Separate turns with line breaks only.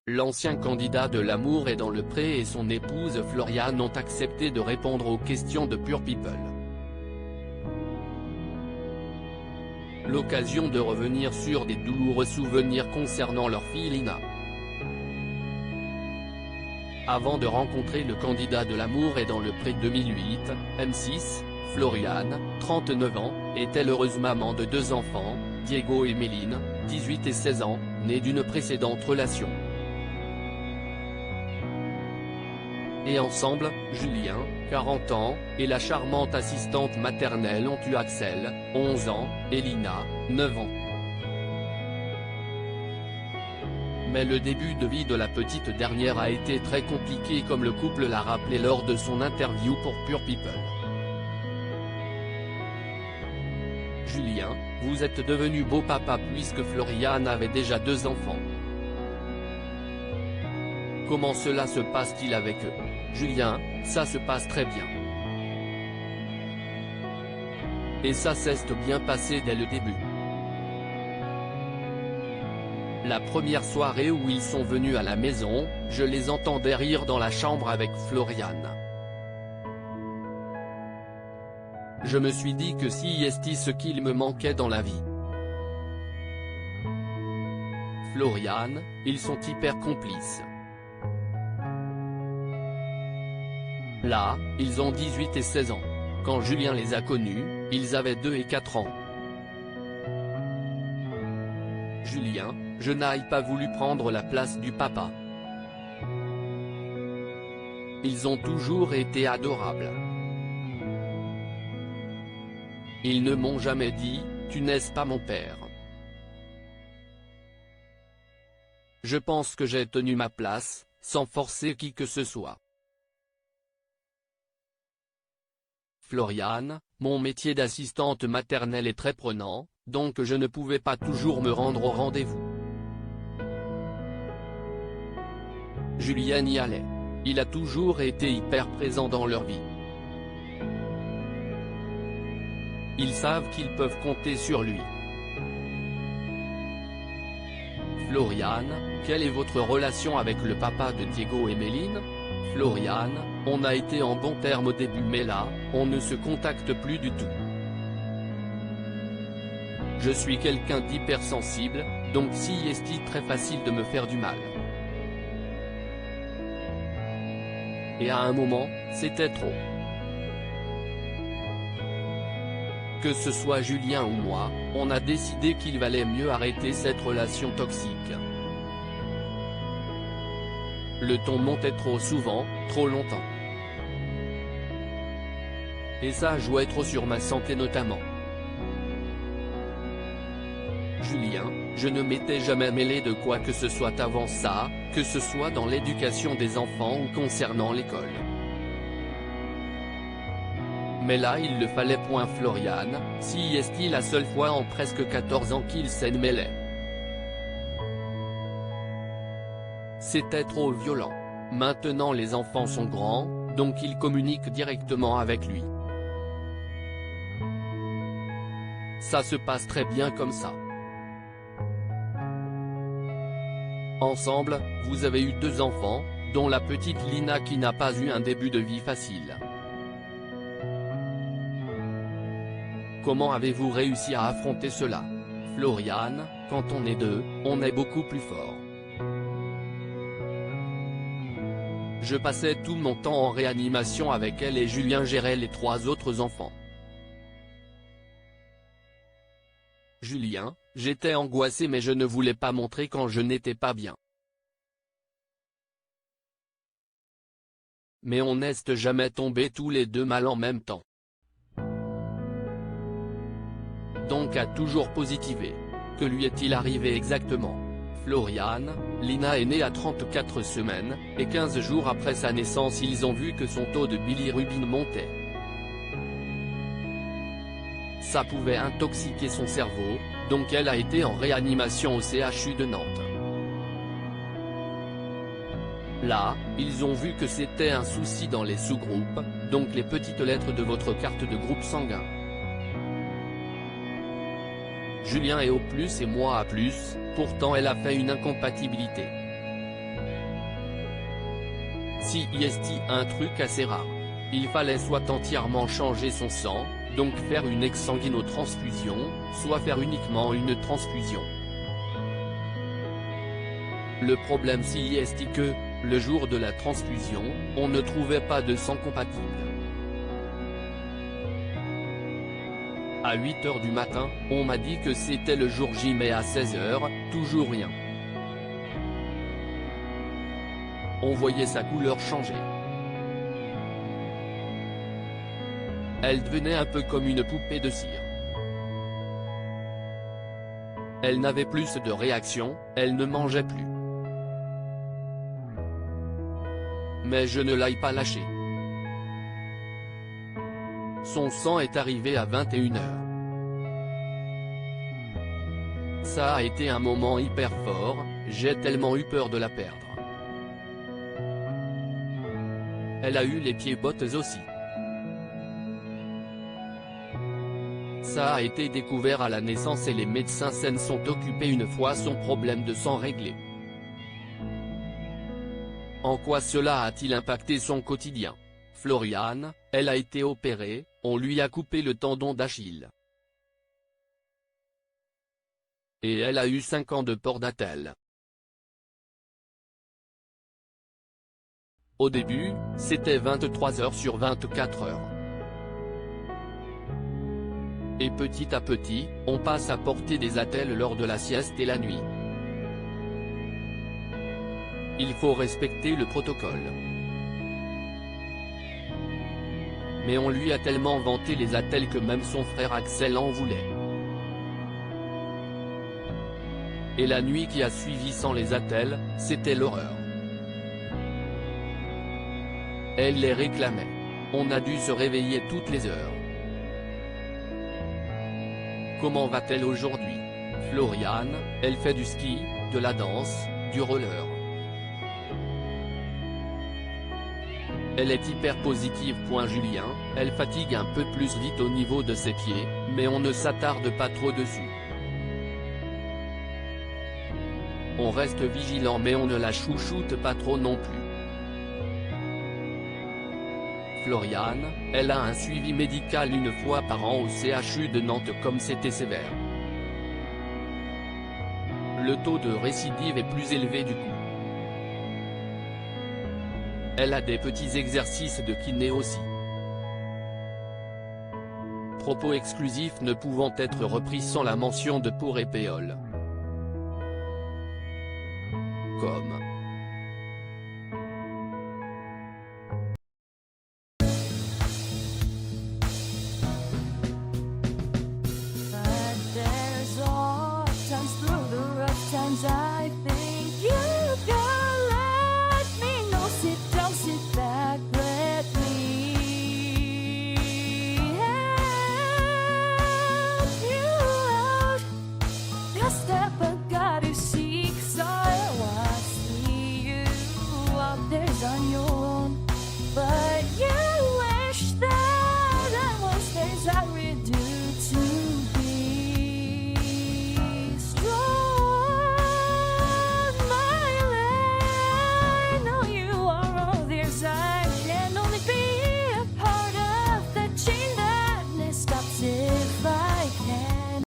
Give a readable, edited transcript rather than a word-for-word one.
L'ancien candidat de l'Amour est dans le pré et son épouse Floriane ont accepté de répondre aux questions de Pure People. L'occasion de revenir sur des douloureux souvenirs concernant leur fille Lina. Avant de rencontrer le candidat de l'Amour est dans le pré 2008, M6, Floriane, 39 ans, était l'heureuse maman de 2 enfants, Diego et Méline, 18 et 16 ans, nés d'une précédente relation. Et ensemble, Julien, 40 ans, et la charmante assistante maternelle ont eu Axel, 11 ans, et Lina, 9 ans. Mais le début de vie de la petite dernière a été très compliqué comme le couple l'a rappelé lors de son interview pour Pure People. Julien, vous êtes devenu beau papa puisque Floriane avait déjà 2 enfants. Comment cela se passe-t-il avec eux? Julien, ça se passe très bien. Et ça s'est bien passé dès le début. La première soirée où ils sont venus à la maison, je les entendais rire dans la chambre avec Floriane. Je me suis dit que si est ce qu'il me manquait dans la vie. Floriane, ils sont hyper complices. Là, ils ont 18 et 16 ans. Quand Julien les a connus, ils avaient 2 et 4 ans. Julien, je n'ai pas voulu prendre la place du papa. Ils ont toujours été adorables. Ils ne m'ont jamais dit, tu n'es pas mon père. Je pense que j'ai tenu ma place, sans forcer qui que ce soit. Floriane, mon métier d'assistante maternelle est très prenant, donc je ne pouvais pas toujours me rendre au rendez-vous. Julien y allait. Il a toujours été hyper présent dans leur vie. Ils savent qu'ils peuvent compter sur lui. Floriane, quelle est votre relation avec le papa de Diego et Méline? Floriane, on a été en bons termes au début mais là, on ne se contacte plus du tout. Je suis quelqu'un d'hypersensible, donc si est très facile de me faire du mal. Et à un moment, c'était trop. Que ce soit Julien ou moi, on a décidé qu'il valait mieux arrêter cette relation toxique. Le ton montait trop souvent, trop longtemps. Et ça jouait trop sur ma santé notamment. Julien, je ne m'étais jamais mêlé de quoi que ce soit avant ça, que ce soit dans l'éducation des enfants ou concernant l'école. Mais là il le fallait. Floriane, si est la seule fois en presque 14 ans qu'il s'en mêlait. C'était trop violent. Maintenant les enfants sont grands, donc ils communiquent directement avec lui. Ça se passe très bien comme ça. Ensemble, vous avez eu 2 enfants, dont la petite Lina qui n'a pas eu un début de vie facile. Comment avez-vous réussi à affronter cela? Floriane, quand on est 2, on est beaucoup plus fort. Je passais tout mon temps en réanimation avec elle et Julien gérait les 3 autres enfants. Julien, j'étais angoissé mais je ne voulais pas montrer quand je n'étais pas bien. Mais on n'est jamais tombés tous les 2 mal en même temps. Donc a toujours positivé. Que lui est-il arrivé exactement? Floriane, Lina est née à 34 semaines, et 15 jours après sa naissance ils ont vu que son taux de bilirubine montait. Ça pouvait intoxiquer son cerveau, donc elle a été en réanimation au CHU de Nantes. Là, ils ont vu que c'était un souci dans les sous-groupes, donc les petites lettres de votre carte de groupe sanguin. Julien est O+ et moi A+, pourtant elle a fait une incompatibilité. CIST un truc assez rare. Il fallait soit entièrement changer son sang, donc faire une exsanguinotransfusion, soit faire uniquement une transfusion. Le problème CIST que, le jour de la transfusion, on ne trouvait pas de sang compatible. À 8h du matin, on m'a dit que c'était le jour J mais à 16h, toujours rien. On voyait sa couleur changer. Elle devenait un peu comme une poupée de cire. Elle n'avait plus de réaction, elle ne mangeait plus. Mais je ne l'ai pas lâché. Son sang est arrivé à 21h. Ça a été un moment hyper fort, j'ai tellement eu peur de la perdre. Elle a eu les pieds-bottes aussi. Ça a été découvert à la naissance et les médecins s'en sont occupés une fois son problème de sang réglé. En quoi cela a-t-il impacté son quotidien? Floriane, elle a été opérée, on lui a coupé le tendon d'Achille. Et elle a eu 5 ans de port d'attelle. Au début, c'était 23 heures sur 24 heures. Et petit à petit, on passe à porter des attelles lors de la sieste et la nuit. Il faut respecter le protocole. Mais on lui a tellement vanté les attelles que même son frère Axel en voulait. Et la nuit qui a suivi sans les attelles, c'était l'horreur. Elle les réclamait. On a dû se réveiller toutes les heures. Comment va-t-elle aujourd'hui? Floriane, elle fait du ski, de la danse, du roller. Elle est hyper positive. Julien, elle fatigue un peu plus vite au niveau de ses pieds, mais on ne s'attarde pas trop dessus. On reste vigilant mais on ne la chouchoute pas trop non plus. Floriane, elle a un suivi médical une fois par an au CHU de Nantes comme c'était sévère. Le taux de récidive est plus élevé du coup. Elle a des petits exercices de kiné aussi. Propos exclusifs ne pouvant être repris sans la mention de pour et péole. Comme